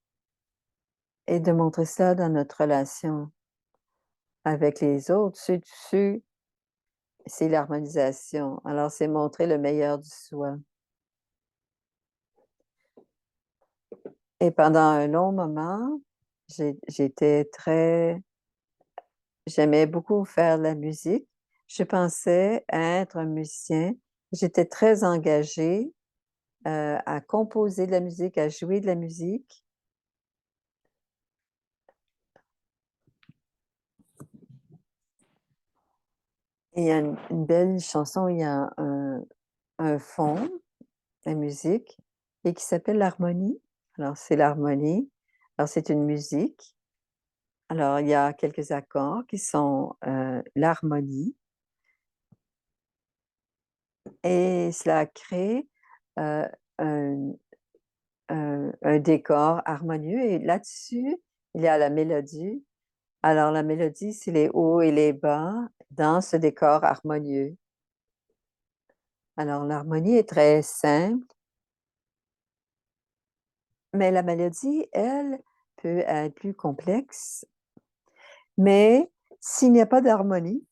et de montrer ça dans notre relation avec les autres. C'est l'harmonisation. Alors, c'est montrer le meilleur du soi. Et pendant un long moment, j'étais très j'aimais beaucoup faire de la musique. Je pensais être un musicien. J'étais très engagée, à composer de la musique, à jouer de la musique. Et il y a une belle chanson, il y a un fond, la musique et qui s'appelle l'harmonie. Alors c'est l'harmonie. Alors c'est une musique. Alors il y a quelques accords qui sont, l'harmonie et cela crée, heu, un un décor harmonieux et là-dessus, il y a la mélodie. Alors la mélodie, c'est les hauts et les bas dans ce décor harmonieux. Alors l'harmonie est très simple, mais la mélodie, elle, peut être plus complexe. Mais s'il n'y a pas d'harmonie,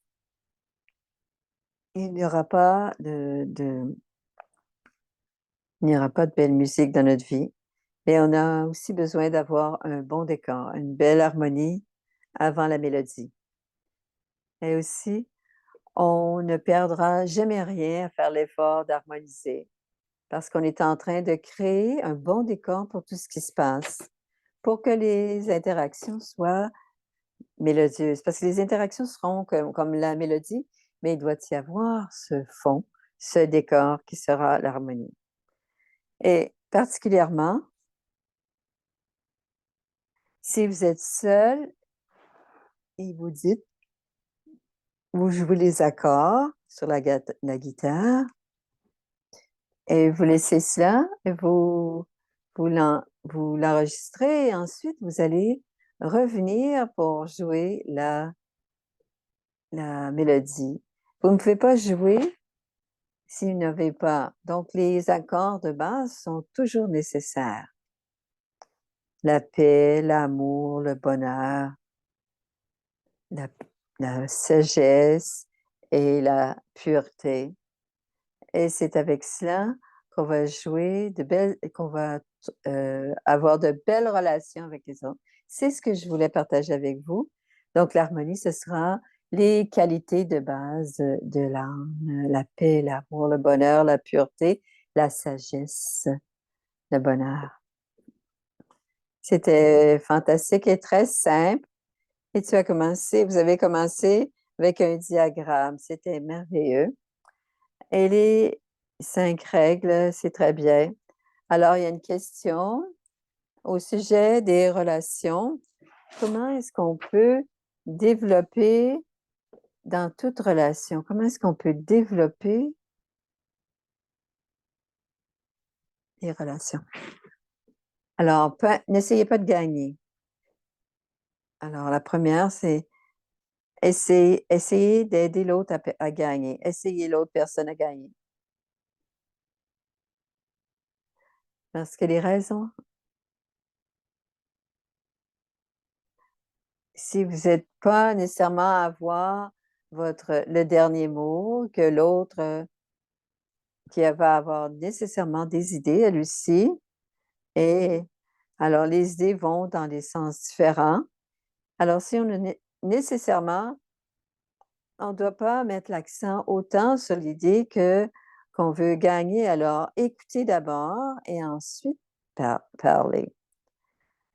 il n'y aura pas il n'y aura pas de belle musique dans notre vie et on a aussi besoin d'avoir un bon décor, une belle harmonie avant la mélodie et aussi, on ne perdra jamais rien à faire l'effort d'harmoniser parce qu'on est en train de créer un bon décor pour tout ce qui se passe, pour que les interactions soient mélodieuses. Parce que les interactions seront comme la mélodie, mais il doit y avoir ce fond, ce décor qui sera l'harmonie. Et particulièrement, si vous êtes seul et vous jouez les accords sur la guitare et vous laissez cela et vous l'enregistrez et ensuite vous allez revenir pour jouer la mélodie. Vous ne pouvez pas jouer si vous n'avez pas donc les accords de base sont toujours nécessaires. La paix, l'amour, le bonheur, la la sagesse et la pureté et c'est avec cela qu'on va jouer de belles qu'on va avoir de belles relations avec les autres. C'est ce que je voulais partager avec vous. Donc l'harmonie, ce sera les qualités de base, de l'âme, la paix, l'amour, le bonheur, la pureté, la sagesse, le bonheur. C'était fantastique et très simple et vous avez commencé avec un diagramme, c'était merveilleux et les 5 règles, c'est très bien. Alors il y a une question au sujet des relations. Comment est-ce qu'on peut développer dans toute relation, comment est-ce qu'on peut développer les relations? Alors, pas n'essayez pas de gagner. Alors la première, c'est essayez d'aider l'autre à gagner. Essayez l'autre personne à gagner. Parce que les raisons si vous êtes pas nécessairement à avoir le dernier mot, que l'autre, qui va avoir nécessairement des idées, elle aussi, et alors les idées vont dans des sens différents. Alors si on a nécessairement on ne doit pas mettre l'accent autant sur l'idée qu'on veut gagner. Alors, écouter d'abord et ensuite parler.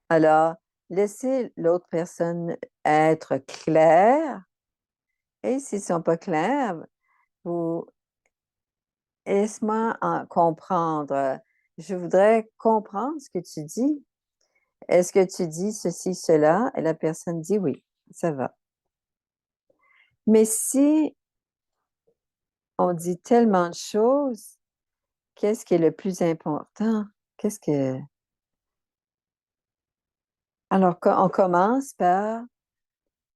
Alors, laissez l'autre personne être claire et s'ils ne sont pas clairs, vous laisse-moi en comprendre. Je voudrais comprendre ce que tu dis. Est-ce que tu dis ceci, cela? Et la personne dit oui, ça va. Mais si on dit tellement de choses, qu'est-ce qui est le plus important? Qu'est-ce que alors on commence par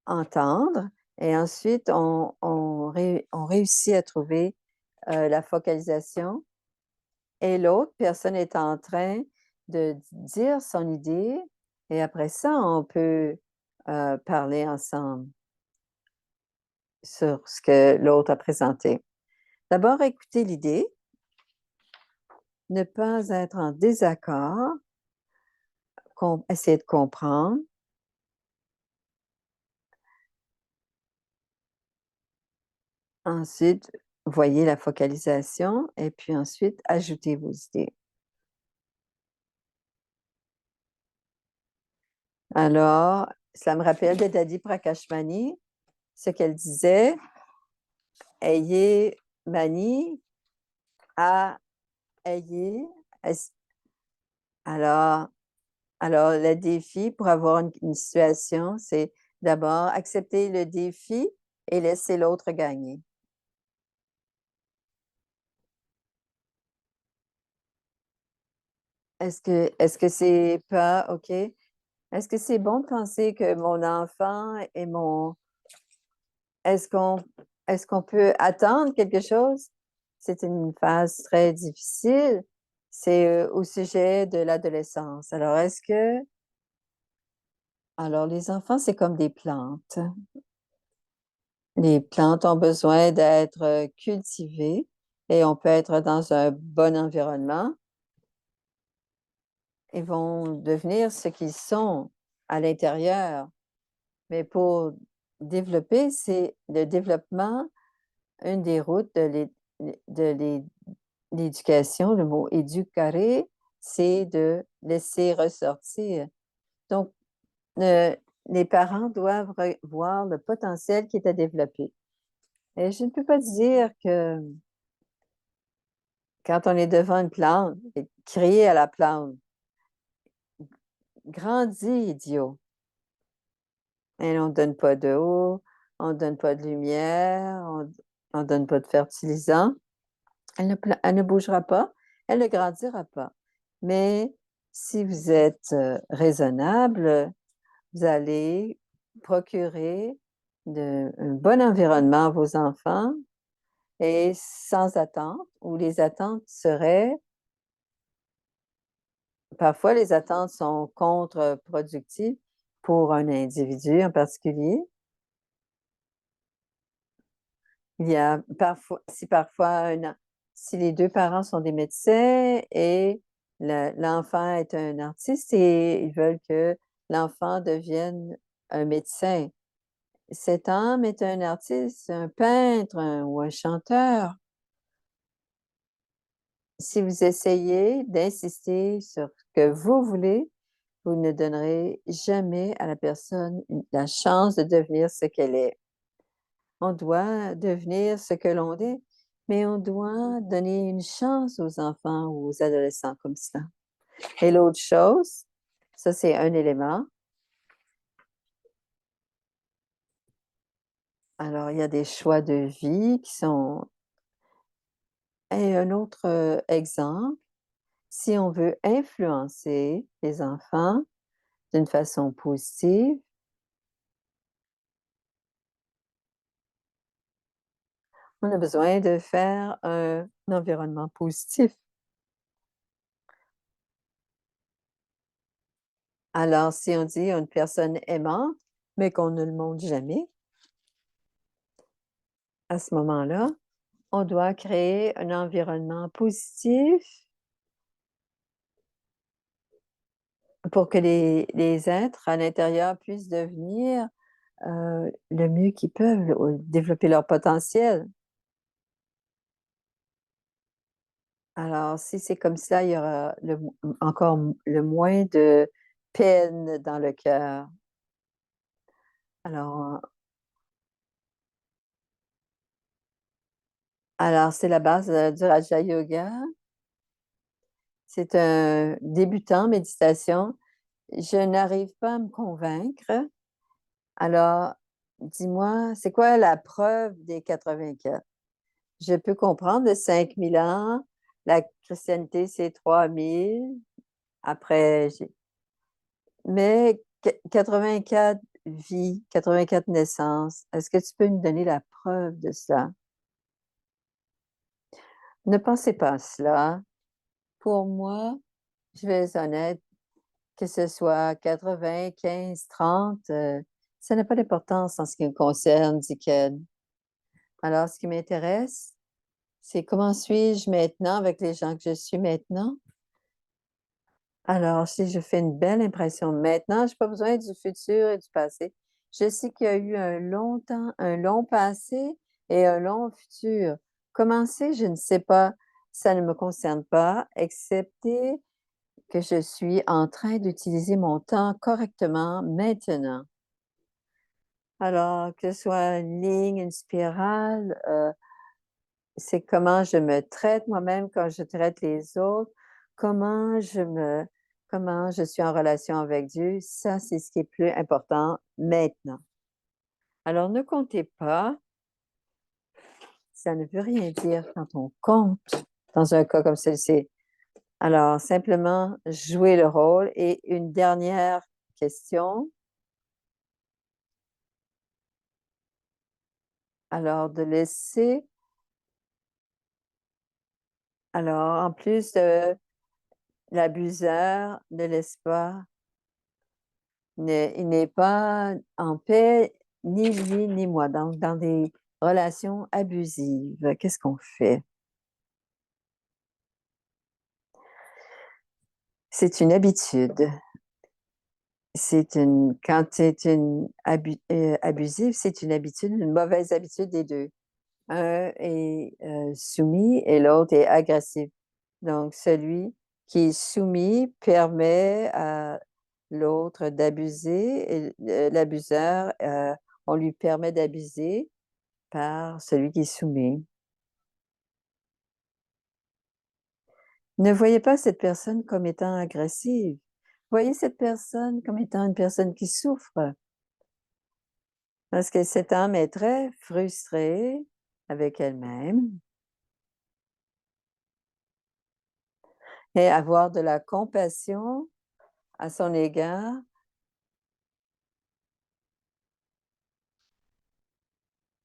entendre et ensuite on réussit à trouver, la focalisation et l'autre personne est en train de dire son idée et après ça, on peut, parler ensemble sur ce que l'autre a présenté. D'abord, écouter l'idée, ne pas être en désaccord, essayer de comprendre. Ensuite, voyez la focalisation et puis ensuite, ajoutez vos idées. Alors, ça me rappelle de Dadi Prakashmani, ce qu'elle disait: «Ayez manie à ayez es» alors alors le défi pour avoir une situation, c'est d'abord accepter le défi et laisser l'autre gagner. Est-ce que c'est pas OK? Est-ce que c'est bon de penser que mon enfant est mon est-ce qu'on est-ce qu'on peut attendre quelque chose? C'est une phase très difficile. C'est, au sujet de l'adolescence. Alors les enfants, c'est comme des plantes. Les plantes ont besoin d'être, cultivées et on peut être dans un bon environnement. Ils vont devenir ce qu'ils sont à l'intérieur. Mais pour développer, c'est le développement, une des routes de l'éducation, le mot éducare, c'est de laisser ressortir. Donc, heu, les parents doivent voir le potentiel qui est à développer. Et je ne peux pas dire que quand on est devant une plante et crier à la plante: «Grandis, idiot!» Et on ne donne pas d'eau, on ne donne pas de lumière, on donne pas de fertilisant. Elle ne bougera pas, elle ne grandira pas. Mais si vous êtes, raisonnable, vous allez procurer un bon environnement à vos enfants et sans attente, ou les attentes seraient parfois les attentes sont contre-productives pour un individu en particulier. Il y a parfois si les 2 parents sont des médecins et l'enfant est un artiste et ils veulent que l'enfant devienne un médecin. Cet homme est un artiste, un peintre, ou un chanteur. Si vous essayez d'insister sur ce que vous voulez, vous ne donnerez jamais à la personne la chance de devenir ce qu'elle est. On doit devenir ce que l'on est, mais on doit donner une chance aux enfants ou aux adolescents comme ça. Et l'autre chose, ça c'est un élément. Alors, il y a des choix de vie qui sont et un autre, exemple, si on veut influencer les enfants d'une façon positive, on a besoin de faire un environnement positif. Alors, si on dit une personne aimante, mais qu'on ne le montre jamais, à ce moment-là, On doit créer un environnement positif pour que les êtres à l'intérieur puissent devenir, le mieux qu'ils peuvent, développer leur potentiel. Alors si c'est comme ça, il y aura le moins de peine dans le cœur. Alors alors c'est la base, du Raja Yoga. C'est un débutant en méditation. Je n'arrive pas à me convaincre. Alors, dis-moi, c'est quoi la preuve des 84? Je peux comprendre le 5000 ans, la christianité, c'est 3000. Après, mais 84 vies, 84 naissances, est-ce que tu peux me donner la preuve de cela? Ne pensez pas à cela. Pour moi, je vais être honnête, que ce soit 80, 15, 30, ça n'a pas d'importance en ce qui me concerne, dit Ken. Alors, ce qui m'intéresse, c'est comment suis-je maintenant avec les gens que je suis maintenant? Alors, si je fais une belle impression maintenant, je n'ai pas besoin du futur et du passé. Je sais qu'il y a eu un long temps, un long passé et un long futur. Comment c'est? Je ne sais pas. Ça ne me concerne pas, excepté que je suis en train d'utiliser mon temps correctement maintenant. Alors, que ce soit une ligne, une spirale, c'est comment je me traite moi-même quand je traite les autres, comment je me comment je suis en relation avec Dieu, ça, c'est ce qui est plus important maintenant. Alors ne comptez pas, ça ne veut rien dire quand on compte dans un cas comme celui-ci. Alors simplement jouer le rôle et une dernière question, alors de laisser alors en plus de l'abuseur ne laisse pas il n'est pas en paix, ni lui ni moi, donc dans des relations abusives. Qu'est-ce qu'on fait? C'est une habitude. Quand c'est une abusive, c'est une habitude, une mauvaise habitude des deux. Un est soumis et l'autre est agressif. Donc, celui qui est soumis permet à l'autre d'abuser et l'abuseur, on lui permet d'abuser par celui qui est soumis. Ne voyez pas cette personne comme étant agressive. Voyez cette personne comme étant une personne qui souffre, parce que cette âme est très frustrée avec elle-même et avoir de la compassion à son égard.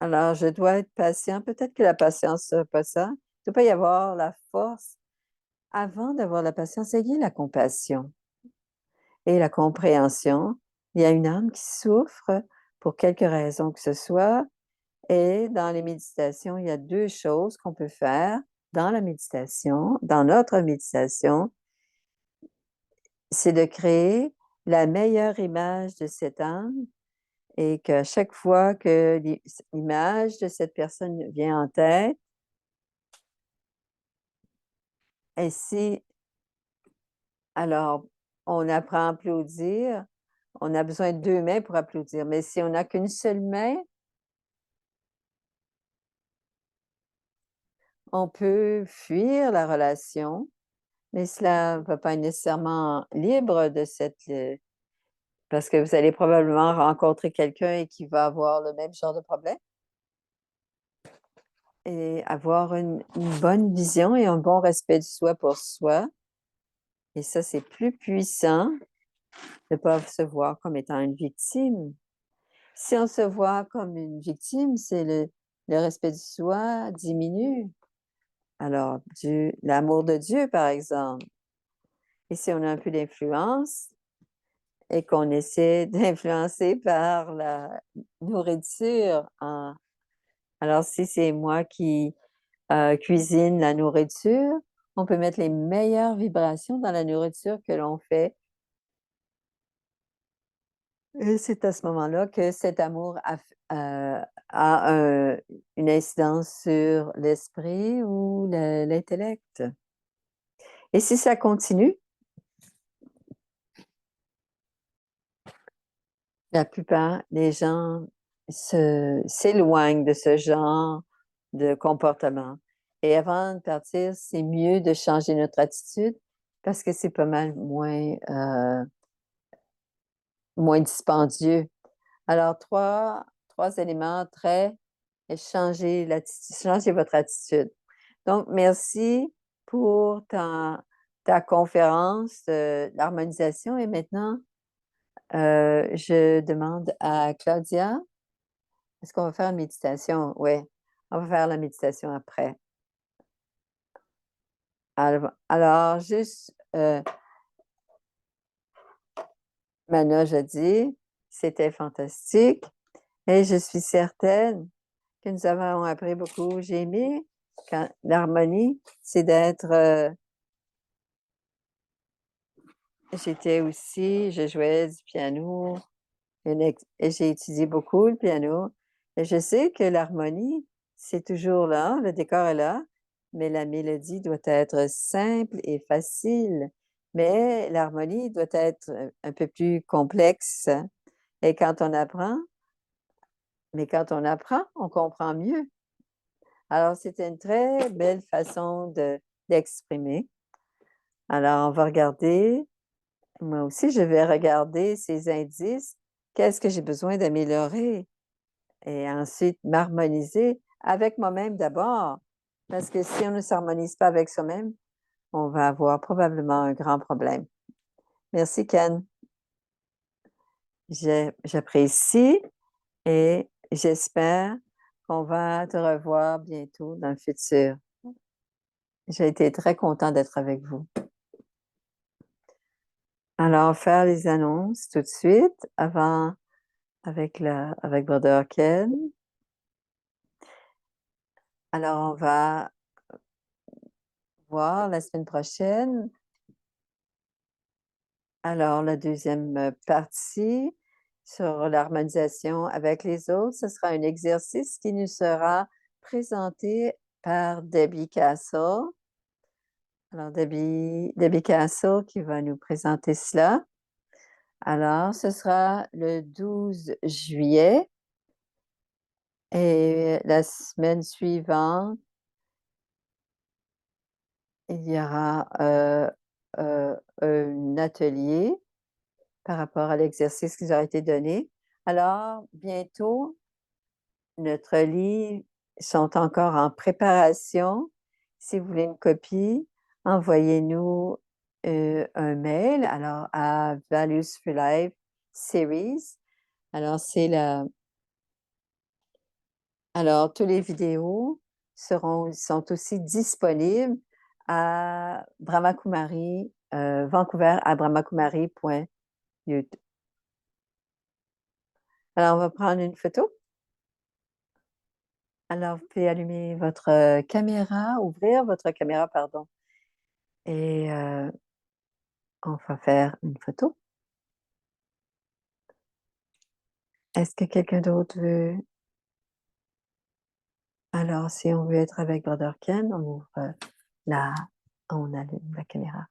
Alors, je dois être patient. Peut-être que la patience sera pas ça. Il ne doit pas y avoir la force. Avant d'avoir la patience, ayez la compassion et la compréhension. Il y a une âme qui souffre pour quelque raison que ce soit. Et dans les méditations, il y a 2 choses qu'on peut faire dans la méditation, dans notre méditation, c'est de créer la meilleure image de cette âme et qu'à chaque fois que l'image de cette personne vient en tête, et si alors on apprend à applaudir, on a besoin de 2 mains pour applaudir, mais si on n'a qu'une seule main, on peut fuir la relation, mais cela ne va pas être nécessairement libre de parce que vous allez probablement rencontrer quelqu'un et qui va avoir le même genre de problème et avoir une bonne vision et un bon respect de soi pour soi. Et ça, c'est plus puissant de ne pas se voir comme étant une victime. Si on se voit comme une victime, c'est le respect de soi diminue. Alors, l'amour de Dieu, par exemple. Et si on a un peu d'influence et qu'on essaie d'influencer par la nourriture alors, si c'est moi qui cuisine la nourriture, on peut mettre les meilleures vibrations dans la nourriture que l'on fait. Et c'est à ce moment-là que cet amour a une incidence sur l'esprit ou l'intellect. Et si ça continue, la plupart des gens s'éloignent de ce genre de comportement. Et avant de partir, c'est mieux de changer notre attitude parce que c'est pas mal moins dispendieux. Alors, trois éléments très changez votre attitude. Donc, merci pour ta conférence de l'harmonisation. Et maintenant, je demande à Claudia, est-ce qu'on va faire une méditation? Oui, on va faire la méditation après. Alors, juste, Manoj a dit, c'était fantastique et je suis certaine que nous avons appris beaucoup. J'ai aimé quand l'harmonie, c'est d'être. Je jouais du piano et j'ai étudié beaucoup le piano. Et je sais que l'harmonie, c'est toujours là, le décor est là, mais la mélodie doit être simple et facile. Mais l'harmonie doit être un peu plus complexe. Et quand on apprend, on comprend mieux. Alors, c'était une très belle façon d'exprimer. Alors, on va regarder. Moi aussi, je vais regarder ces indices. Qu'est-ce que j'ai besoin d'améliorer? Et ensuite, m'harmoniser avec moi-même d'abord. Parce que si on ne s'harmonise pas avec soi-même, on va avoir probablement un grand problème. Merci, Ken. J'apprécie et j'espère qu'on va te revoir bientôt dans le futur. J'ai été très content d'être avec vous. Alors, faire les annonces tout de suite avec Brother Ken. Alors, on va voir la semaine prochaine. Alors, la deuxième partie sur l'harmonisation avec les autres, ce sera un exercice qui nous sera présenté par Debbie Castle. Alors, Debbie Castle qui va nous présenter cela. Alors, ce sera le 12 juillet et la semaine suivante, il y aura un atelier par rapport à l'exercice qui nous a été donné. Alors, bientôt, notre livre sont encore en préparation. Si vous voulez une copie, envoyez-nous un mail alors à Values for Life Series. Alors, toutes les vidéos sont aussi disponibles à Brahmakumari, Vancouver à brahmakumari.youtube. Alors, on va prendre une photo. Alors, vous pouvez allumer votre caméra, ouvrir votre caméra, pardon, et on va faire une photo. Est-ce que quelqu'un d'autre veut? Alors, si on veut être avec Brother Ken, on allume la caméra.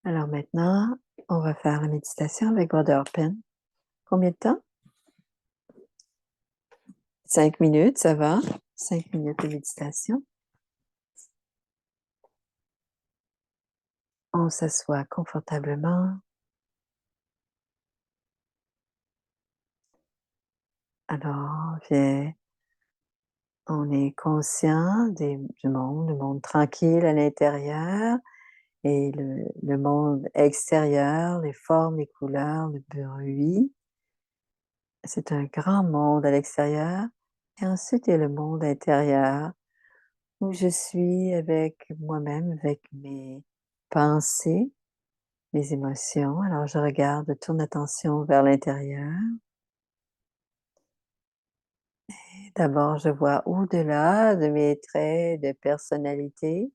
Alors maintenant, on va faire la méditation avec Brother Ken. Combien de temps? 5 minutes, ça va. 5 minutes de méditation. On s'assoit confortablement. Alors, on est conscient du monde, le monde tranquille à l'intérieur et le monde extérieur, les formes, les couleurs, le bruit. C'est un grand monde à l'extérieur. Et ensuite, il y a le monde intérieur où je suis avec moi-même, avec mes pensées, mes émotions. Alors, je tourne l'attention vers l'intérieur. D'abord, je vois au-delà de mes traits de personnalité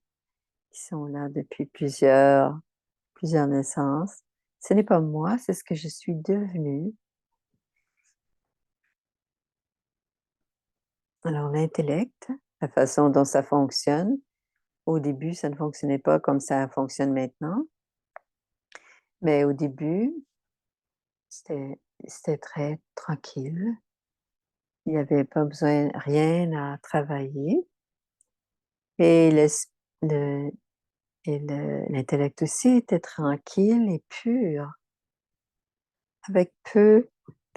qui sont là depuis plusieurs naissances. Ce n'est pas moi, c'est ce que je suis devenue. Alors l'intellect, la façon dont ça fonctionne, au début, ça ne fonctionnait pas comme ça fonctionne maintenant, mais au début, c'était très tranquille. Il n'y avait pas besoin rien à travailler et le l'intellect aussi était tranquille et pur, avec peu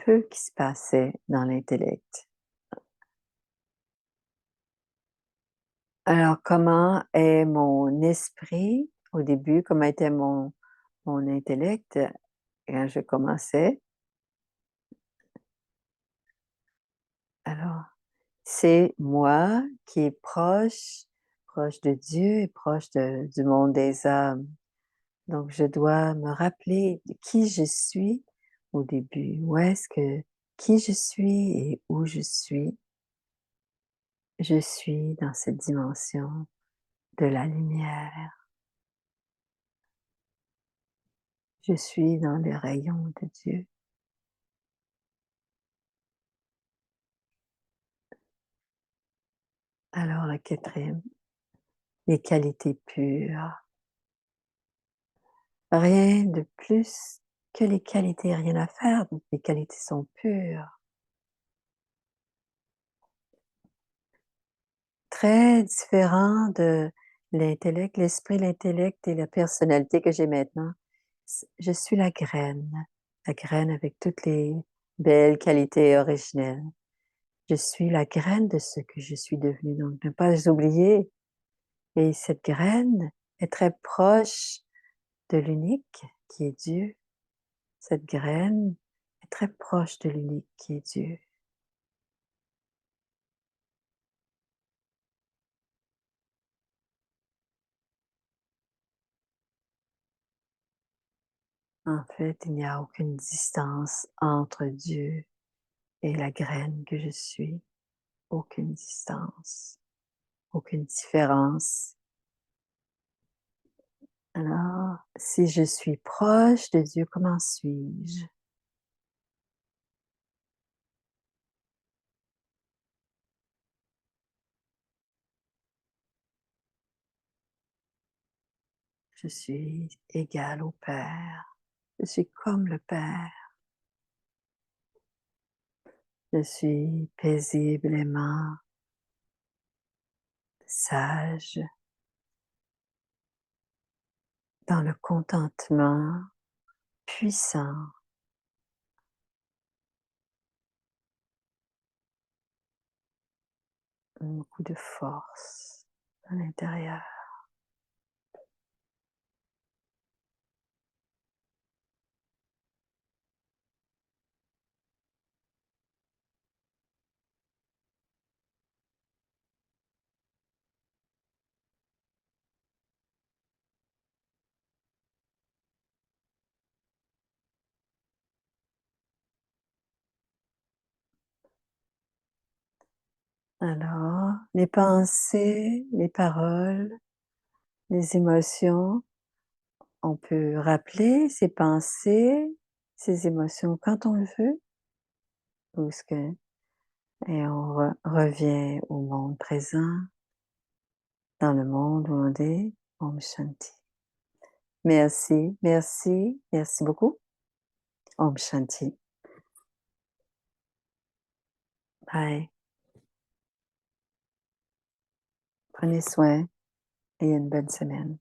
qui se passait dans l'intellect. Alors comment est mon esprit au début? Comment était mon intellect quand je commençais? Alors, c'est moi qui est proche de Dieu et proche du monde des âmes. Donc je dois me rappeler de qui je suis au début. Où est-ce que qui je suis et où je suis. Je suis dans cette dimension de la lumière. Je suis dans les rayons de Dieu. Alors le quatrième, les qualités pures. Rien de plus que les qualités, rien à faire, les qualités sont pures. Très différent de l'esprit, l'intellect et la personnalité que j'ai maintenant. Je suis la graine avec toutes les belles qualités originelles. Je suis la graine de ce que je suis devenue, donc ne pas oublier. Et cette graine est très proche de l'unique qui est Dieu. Cette graine est très proche de l'unique qui est Dieu. En fait, il n'y a aucune distance entre Dieu et la graine que je suis. Aucune distance, aucune différence. Alors, si je suis proche de Dieu, comment suis-je? Je suis égal au Père. Je suis comme le Père. Je suis paisiblement sage, dans le contentement puissant, beaucoup de force à l'intérieur. Alors, les pensées, les paroles, les émotions, on peut rappeler ces pensées, ces émotions quand on le veut, ou ce que, et on revient au monde présent, dans le monde où on est, Om Shanti. Merci, merci, merci beaucoup. Om Shanti. Bye. Prenez soin et une bonne semaine.